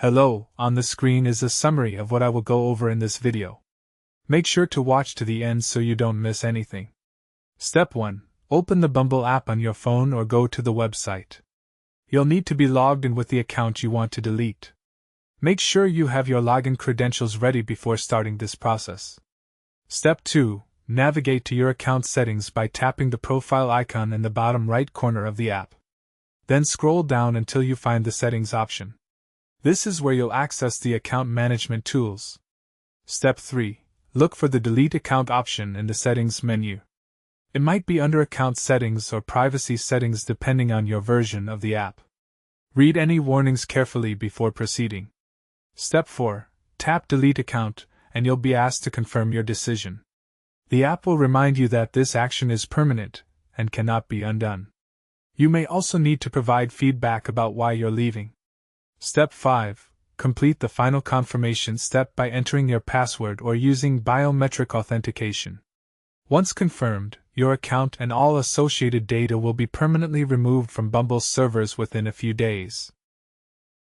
Hello, on the screen is a summary of what I will go over in this video. Make sure to watch to the end so you don't miss anything. Step 1. Open the BUMBLE app on your phone or go to the website. You'll need to be logged in with the account you want to delete. Make sure you have your login credentials ready before starting this process. Step 2. Navigate to your account settings by tapping the profile icon in the bottom right corner of the app. Then scroll down until you find the settings option. This is where you'll access the account management tools. Step 3. Look for the Delete Account option in the Settings menu. It might be under Account Settings or Privacy Settings depending on your version of the app. Read any warnings carefully before proceeding. Step 4. Tap Delete Account, and you'll be asked to confirm your decision. The app will remind you that this action is permanent and cannot be undone. You may also need to provide feedback about why you're leaving. Step 5. Complete the final confirmation step by entering your password or using biometric authentication. Once confirmed, your account and all associated data will be permanently removed from Bumble's servers within a few days.